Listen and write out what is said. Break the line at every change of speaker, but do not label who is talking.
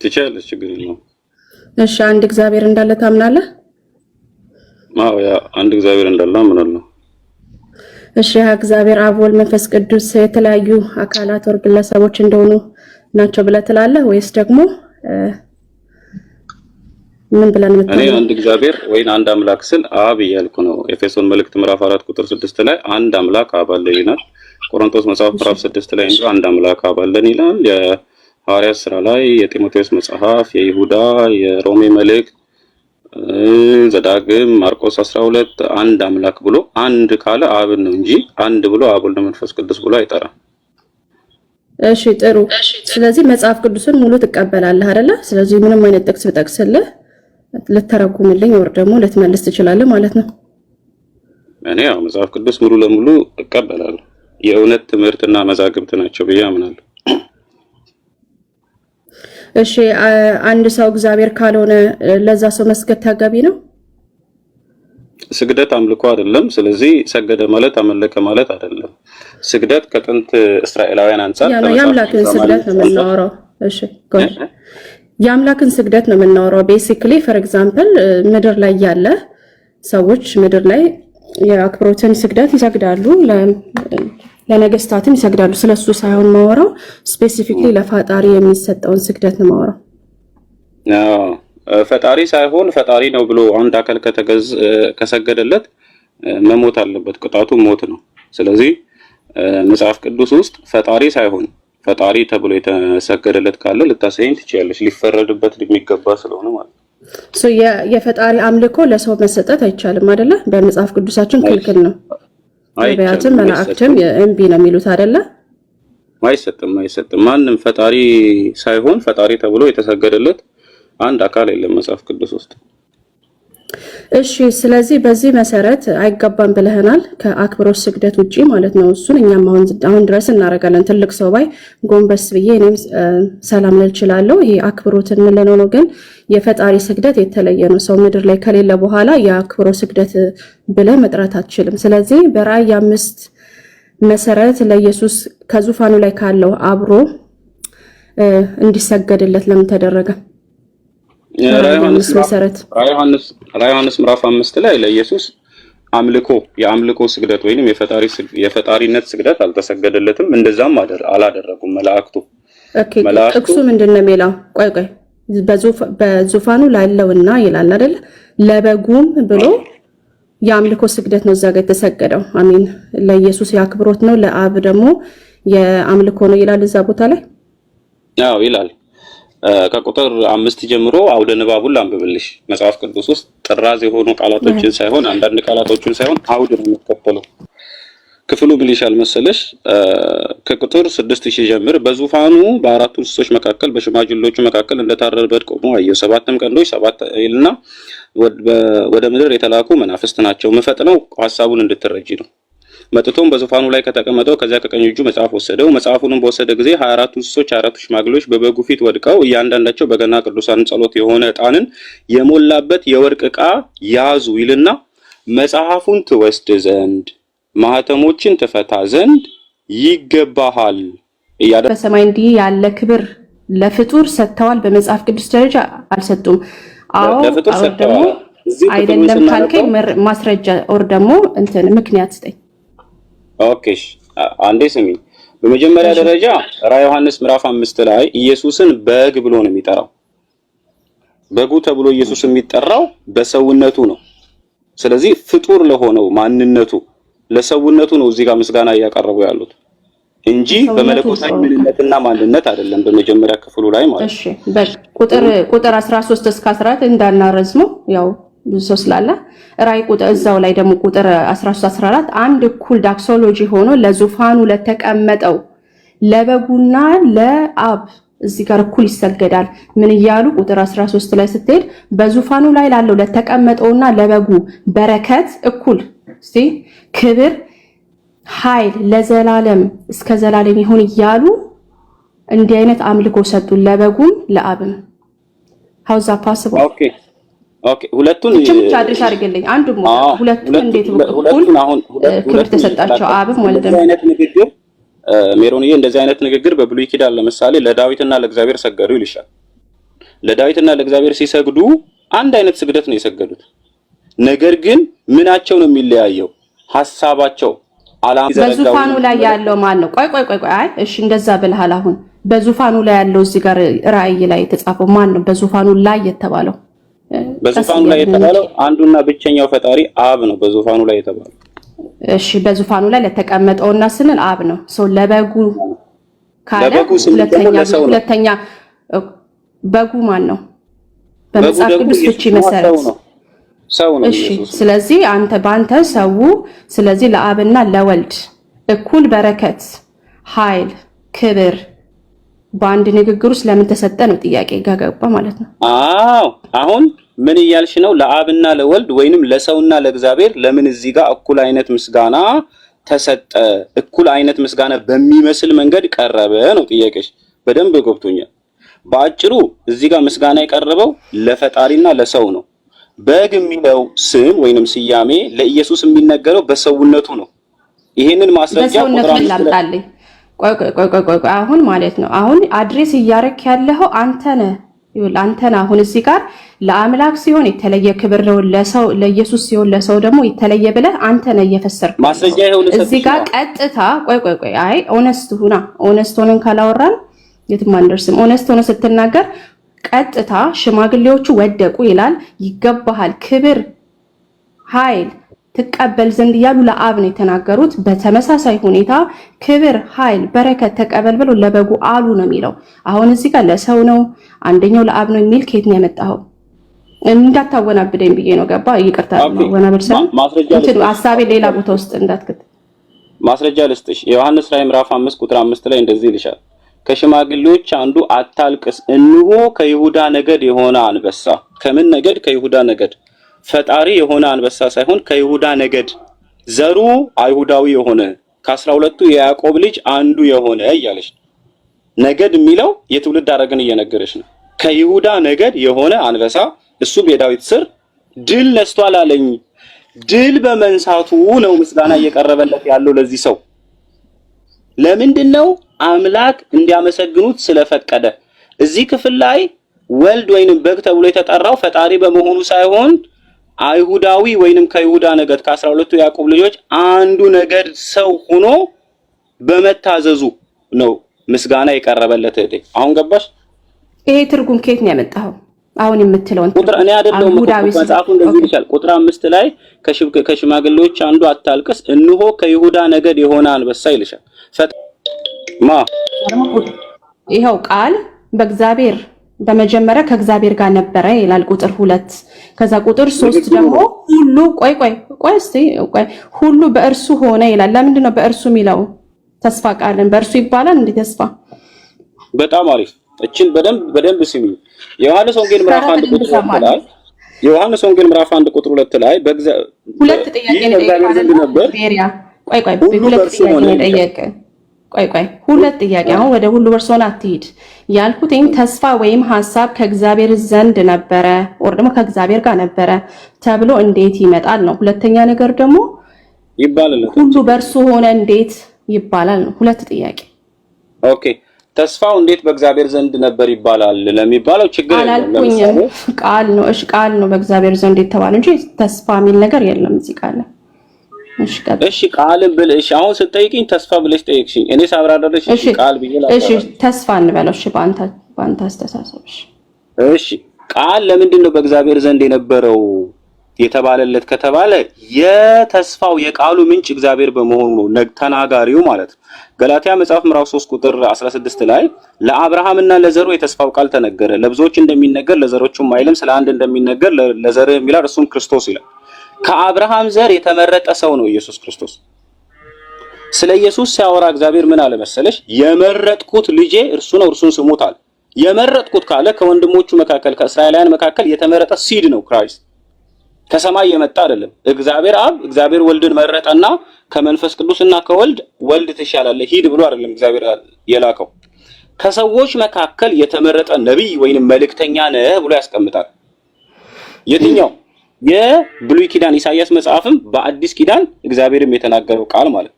ትችላለሽ ችግር የለውም።
እሺ አንድ እግዚአብሔር እንዳለ ታምናለህ?
አዎ ያ አንድ እግዚአብሔር እንዳለ አምናለሁ።
እሺ ያ እግዚአብሔር አብ ወልድ መንፈስ ቅዱስ የተለያዩ አካላት ወር ግለሰቦች እንደሆኑ ናቸው ብለህ ትላለህ ወይስ ደግሞ ምን ብለን መጣን?
እኔ አንድ እግዚአብሔር ወይን አንድ አምላክ ስል አብ እያልኩ ነው። ኤፌሶን መልእክት ምዕራፍ 4 ቁጥር 6 ላይ አንድ አምላክ አብ አለ ይላል። ቆሮንቶስ መጽሐፍ ምዕራፍ 6 ላይ አንድ አምላክ አብ አለን ይላል። የሐዋርያት ሥራ ላይ የጢሞቴዎስ መጽሐፍ፣ የይሁዳ የሮሜ መልእክት፣ ዘዳግም፣ ማርቆስ 12 አንድ አምላክ ብሎ አንድ ካለ አብ ነው እንጂ አንድ ብሎ አብ ወልድ መንፈስ ቅዱስ ብሎ አይጠራም።
እሺ ጥሩ። ስለዚህ መጽሐፍ ቅዱስን ሙሉ ትቀበላለህ አይደለ? ስለዚህ ምንም አይነት ጥቅስ ብጠቅስልህ ልተረጉምልኝ ወር ደግሞ ልትመልስ ትችላለህ ማለት ነው።
እኔ ያው መጽሐፍ ቅዱስ ሙሉ ለሙሉ እቀበላለሁ። የእውነት ትምህርትና መዛግብት ናቸው ብዬ አምናለሁ።
እሺ አንድ ሰው እግዚአብሔር ካልሆነ ለዛ ሰው መስገድ ተገቢ ነው?
ስግደት አምልኮ አይደለም። ስለዚህ ሰገደ ማለት አመለከ ማለት አይደለም። ስግደት ከጥንት እስራኤላውያን አንፃር
የአምላክን ስግደት ነው የምናወራው። እሺ ጎል የአምላክን ስግደት ነው የምናወራው። ቤሲክሊ ፎር ኤግዛምፕል ምድር ላይ ያለ ሰዎች ምድር ላይ የአክብሮትን ስግደት ይሰግዳሉ፣ ለነገስታትም ይሰግዳሉ። ስለሱ ሳይሆን ማወራው ስፔሲፊክሊ ለፈጣሪ የሚሰጠውን ስግደት ነው ማወራው።
ፈጣሪ ሳይሆን ፈጣሪ ነው ብሎ አንድ አካል ከሰገደለት መሞት አለበት። ቅጣቱ ሞት ነው። ስለዚህ መጽሐፍ ቅዱስ ውስጥ ፈጣሪ ሳይሆን ፈጣሪ ተብሎ የተሰገደለት ካለ ልታሰይኝ ትችያለሽ። ሊፈረድበት የሚገባ ስለሆነ ማለት ነው።
የፈጣሪ አምልኮ ለሰው መሰጠት አይቻልም አይደለ? በመጽሐፍ ቅዱሳችን ክልክል ነው። ነቢያትም መላእክትም እምቢ ነው የሚሉት አይደለ?
አይሰጥም። ማንም ፈጣሪ ሳይሆን ፈጣሪ ተብሎ የተሰገደለት አንድ አካል የለም መጽሐፍ ቅዱስ ውስጥ።
እሺ ስለዚህ በዚህ መሰረት አይገባም ብለህናል፣ ከአክብሮት ስግደት ውጪ ማለት ነው። እሱን እኛም አሁን ድረስ እናደርጋለን። ትልቅ ሰው ባይ ጎንበስ ብዬ እኔም ሰላም ልል እችላለሁ። ይሄ አክብሮት እንለነው ነው። ግን የፈጣሪ ስግደት የተለየ ነው። ሰው ምድር ላይ ከሌለ በኋላ የአክብሮት ስግደት ብለህ መጥራት አትችልም። ስለዚህ በራእይ 5 መሰረት ለኢየሱስ ከዙፋኑ ላይ ካለው አብሮ እንዲሰገድለት ለምን ተደረገ?
ራዕይ ዮሐንስ ምዕራፍ 5 ላይ ለኢየሱስ የአምልኮ ስግደት ወይንም የፈጣሪነት ስግደት አልተሰገደለትም። እንደዛም አላደረጉም መላእክቱ።
ጥቅሱ ምንድነው የሚለው? ቆይ በዙፋኑ ላለውና ይላል አይደል? ለበጉም ብሎ የአምልኮ ስግደት ነው እዛ ጋር የተሰገደው። አሜን። ለኢየሱስ የአክብሮት ነው፣ ለአብ ደግሞ የአምልኮ ነው ይላል እዛ ቦታ ላይ።
አዎ ይላል። ከቁጥር 5 ጀምሮ አውደ ንባቡን ላንብብልሽ። መጽሐፍ ቅዱስ ውስጥ ጥራዝ የሆኑ ቃላቶችን ሳይሆን አንዳንድ ቃላቶችን ሳይሆን አውድ ነው የሚከተለው። ክፍሉ ምን ይሻል መሰለሽ? ከቁጥር 6 ሲጀምር በዙፋኑ በአራቱ እንስሶች መካከል በሽማግሌዎቹ መካከል እንደታረደ በግ ቆሞ አየሁ። 7 ቀንዶች 7 ይልና ወደ ምድር የተላኩ መናፍስት ናቸው። መፈጥነው ሐሳቡን እንድትረጂ ነው። መጥቶም በዙፋኑ ላይ ከተቀመጠው ከዚያ ከቀኝ እጁ መጽሐፍ ወሰደው። መጽሐፉንም በወሰደ ጊዜ 24 እንስሶች 24 ሽማግሌዎች በበጉ ፊት ወድቀው እያንዳንዳቸው በገና ቅዱሳን ጸሎት የሆነ ዕጣንን የሞላበት የወርቅ ዕቃ ያዙ ይልና መጽሐፉን ትወስድ ዘንድ ማህተሞችን ትፈታ ዘንድ ይገባሃል እያለ
በሰማይ እንዲህ ያለ ክብር ለፍጡር ሰጥተዋል። በመጽሐፍ ቅዱስ ደረጃ አልሰጡም። አዎ ደግሞ አይደለም ካልከኝ ማስረጃ ኦር ደግሞ ምክንያት ስጠኝ።
ኦኬ አንዴ ስሚ። በመጀመሪያ ደረጃ ራዕይ ዮሐንስ ምዕራፍ 5 ላይ ኢየሱስን በግ ብሎ ነው የሚጠራው። በጉ ተብሎ ኢየሱስ የሚጠራው በሰውነቱ ነው። ስለዚህ ፍጡር ለሆነው ማንነቱ ለሰውነቱ ነው እዚህ ጋር ምስጋና እያቀረቡ ያሉት እንጂ በመለኮታዊ ምንነትና ማንነት አይደለም። በመጀመሪያ ክፍሉ ላይ ማለት
እሺ ቁጥር 13 እስከ 14 እንዳናረዝመው ያው ብዙ ሰው ስላለ ራዕይ ቁጥር እዛው ላይ ደግሞ ቁጥር 13 14 አንድ እኩል ዳክሶሎጂ ሆኖ ለዙፋኑ ለተቀመጠው ለበጉና ለአብ እዚህ ጋር እኩል ይሰገዳል። ምን እያሉ ቁጥር 13 ላይ ስትሄድ በዙፋኑ ላይ ላለው ለተቀመጠውና ለበጉ በረከት እኩል ክብር ኃይል ለዘላለም እስከ ዘላለም ይሁን እያሉ እንዲህ አይነት አምልኮ ሰጡ ለበጉም ለአብም። how is that possible?
ኦኬ ሁለቱን
አድርሽ አድርገልኝ። አንዱም ሁለቱን እንዴት እኩል ክብር ተሰጣቸው? አብም ወልደም
ሜሮንዬ እንደዚህ አይነት ንግግር በብሉይ ኪዳን ለምሳሌ ለዳዊትና ለእግዚአብሔር ሰገዱ ይልሻል። ለዳዊትና ለእግዚአብሔር ሲሰግዱ አንድ አይነት ስግደት ነው የሰገዱት። ነገር ግን ምናቸው ነው የሚለያየው? ሐሳባቸው አላማ
በዙፋኑ ላይ ያለው ማን ነው? ቆይ አይ እሺ እንደዛ ብለሃል። አሁን በዙፋኑ ላይ ያለው እዚህ ጋር ራእይ ላይ የተጻፈው ማን ነው? በዙፋኑ ላይ የተባለው
በዙፋኑ ላይ የተባለው አንዱና ብቸኛው ፈጣሪ አብ ነው በዙፋኑ ላይ የተባለው።
እሺ በዙፋኑ ላይ ለተቀመጠውና ስንል አብ ነው። ሰው ለበጉ ካለ ሁለተኛ በጉ ማን ነው? በመጽሐፍ ቅዱስ ፍቺ መሰረት ሰው ነው። እሺ ስለዚህ በአንተ ሰው ስለዚህ ለአብና ለወልድ እኩል በረከት፣ ኃይል፣ ክብር በአንድ ንግግር ውስጥ ለምን ተሰጠ ነው ጥያቄ ገባ ማለት ነው። አዎ
አሁን ምን እያልሽ ነው? ለአብና ለወልድ ወይንም ለሰውና ለእግዚአብሔር ለምን እዚህ ጋር እኩል አይነት ምስጋና ተሰጠ? እኩል አይነት ምስጋና በሚመስል መንገድ ቀረበ ነው ጥያቄሽ። በደንብ ገብቶኛል። በአጭሩ እዚህ ጋር ምስጋና የቀረበው ለፈጣሪና ለሰው ነው። በግ የሚለው ስም ወይንም ስያሜ ለኢየሱስ የሚነገረው በሰውነቱ ነው። ይሄንን ማስረጃ
ቁጥራን ላምጣልኝ። ቆይ አሁን ማለት ነው አሁን አድሬስ እያረክ ያለው አንተ ነህ። አንተ ነህ አሁን እዚህ ጋር ለአምላክ ሲሆን የተለየ ክብር ነው፣ ለሰው ለኢየሱስ ሲሆን ለሰው ደግሞ የተለየ ብለህ አንተ ነህ እየፈሰርከው።
ማስረጃ ይሁን
እዚህ ጋር ቀጥታ ቆይ አይ ኦነስት ሁና ኦነስት ሆነን ካላወራን የትም አንደርስም። ኦነስት ሆነ ስትናገር ቀጥታ ሽማግሌዎቹ ወደቁ ይላል። ይገባሃል ክብር ኃይል ትቀበል ዘንድ እያሉ ለአብ ነው የተናገሩት። በተመሳሳይ ሁኔታ ክብር ኃይል በረከት ተቀበል ብለው ለበጉ አሉ ነው የሚለው። አሁን እዚህ ጋር ለሰው ነው አንደኛው ለአብ ነው የሚል ከየት ነው ያመጣኸው? እንዳታወናብደኝ ብዬ ነው። ገባ? ይቅርታ ወናብድ ሰው ሐሳቤ ሌላ ቦታ ውስጥ እንዳትከት።
ማስረጃ ልስጥሽ። ዮሐንስ ራዕይ ምዕራፍ 5 ቁጥር 5 ላይ እንደዚህ ይልሻል። ከሽማግሌዎች አንዱ አታልቅስ፣ እንሆ ከይሁዳ ነገድ የሆነ አንበሳ። ከምን ነገድ? ከይሁዳ ነገድ። ፈጣሪ የሆነ አንበሳ ሳይሆን ከይሁዳ ነገድ ዘሩ አይሁዳዊ የሆነ ከ12ቱ የያዕቆብ ልጅ አንዱ የሆነ እያለች ነገድ የሚለው የትውልድ ሐረግን እየነገረች ነው። ከይሁዳ ነገድ የሆነ አንበሳ እሱም የዳዊት ስር ድል ነስቷል አለኝ። ድል በመንሳቱ ነው ምስጋና እየቀረበለት ያለው ለዚህ ሰው። ለምንድን ነው? አምላክ እንዲያመሰግኑት ስለፈቀደ። እዚህ ክፍል ላይ ወልድ ወይንም በግ ተብሎ የተጠራው ፈጣሪ በመሆኑ ሳይሆን አይሁዳዊ ወይንም ከይሁዳ ነገድ ከ12ቱ ያዕቆብ ልጆች አንዱ ነገድ ሰው ሆኖ በመታዘዙ ነው ምስጋና የቀረበለት። እህቴ አሁን ገባሽ?
ይሄ ትርጉም ከየት ነው ያመጣኸው? አሁን የምትለውን
ቁጥር እኔ አይደለም መጽሐፉ እንደዚህ ይላል። ቁጥር 5 ላይ ከሽማግሌዎች አንዱ አታልቅስ፣ እንሆ ከይሁዳ ነገድ የሆነ አንበሳ ይልሻል።
ይኸው ቃል በእግዚአብሔር በመጀመሪያ ከእግዚአብሔር ጋር ነበረ ይላል ቁጥር 2። ከዛ ቁጥር 3 ደግሞ ሁሉ ሁሉ በእርሱ ሆነ ይላል። ለምንድን ነው በእርሱ የሚለው? ተስፋ ቃልን በእርሱ ይባላል እንዴ? ተስፋ
በጣም አሪፍ። እቺን በደንብ ስሚ። ዮሐንስ ወንጌል ምዕራፍ 1 ቁጥር 2 ላይ ዮሐንስ ወንጌል ምዕራፍ 1 ቁጥር 2 ላይ
ሁለት ጥያቄ ነው ነበር። ሁለት ጥያቄ ነው ጠየቀ። ሁለት ጥያቄ። አሁን ወደ ሁሉ በርሶና አትሂድ ያልኩትኝ ተስፋ ወይም ሐሳብ ከእግዚአብሔር ዘንድ ነበረ ወር ደግሞ ከእግዚአብሔር ጋር ነበረ ተብሎ እንዴት ይመጣል ነው። ሁለተኛ ነገር ደግሞ
ይባላል
ሁሉ በእርሱ ሆነ እንዴት ይባላል ነው። ሁለት ጥያቄ።
ኦኬ ተስፋው እንዴት በእግዚአብሔር ዘንድ ነበር ይባላል ለሚባለው ችግር
የለም። ቃል ነው። እሺ ቃል ነው በእግዚአብሔር ዘንድ የተባለ እንጂ ተስፋ የሚል ነገር የለም እዚህ ቃል ላይ።
እሺ ቃልን ብለሽ አሁን ስትጠይቂኝ ተስፋ ብለሽ ጠይቅሽኝ። እኔ ሳብራራለሽ ቃል ብዬ
እሺ ተስፋ እንበለው። እሺ በአንተ አስተሳሰብሽ
እሺ ቃል ለምንድን ነው በእግዚአብሔር ዘንድ የነበረው የተባለለት ከተባለ የተስፋው የቃሉ ምንጭ እግዚአብሔር በመሆኑ ነው ተናጋሪው ማለት ነው። ገላትያ መጽሐፍ ምዕራፍ 3 ቁጥር 16 ላይ ለአብርሃምና ለዘሩ የተስፋው ቃል ተነገረ፣ ለብዙዎች እንደሚነገር ለዘሮቹም አይልም፣ ስለ አንድ እንደሚነገር ለዘርህ የሚላል እርሱም ክርስቶስ ይላል። ከአብርሃም ዘር የተመረጠ ሰው ነው ኢየሱስ ክርስቶስ። ስለ ኢየሱስ ሲያወራ እግዚአብሔር ምን አለ መሰለሽ? የመረጥኩት ልጄ እርሱ ነው እርሱን ስሙት አለ። የመረጥኩት ካለ ከወንድሞቹ መካከል ከእስራኤላውያን መካከል የተመረጠ ሲድ ነው ክራይስት። ከሰማይ የመጣ አይደለም። እግዚአብሔር አብ እግዚአብሔር ወልድን መረጠና ከመንፈስ ቅዱስና ከወልድ ወልድ ትሻላለህ ሂድ ብሎ አይደለም እግዚአብሔር የላከው። ከሰዎች መካከል የተመረጠ ነብይ ወይንም መልእክተኛ ነህ ብሎ ያስቀምጣል። የትኛው የብሉይ ኪዳን ኢሳይያስ መጽሐፍም በአዲስ ኪዳን እግዚአብሔርም የተናገረው ቃል ማለት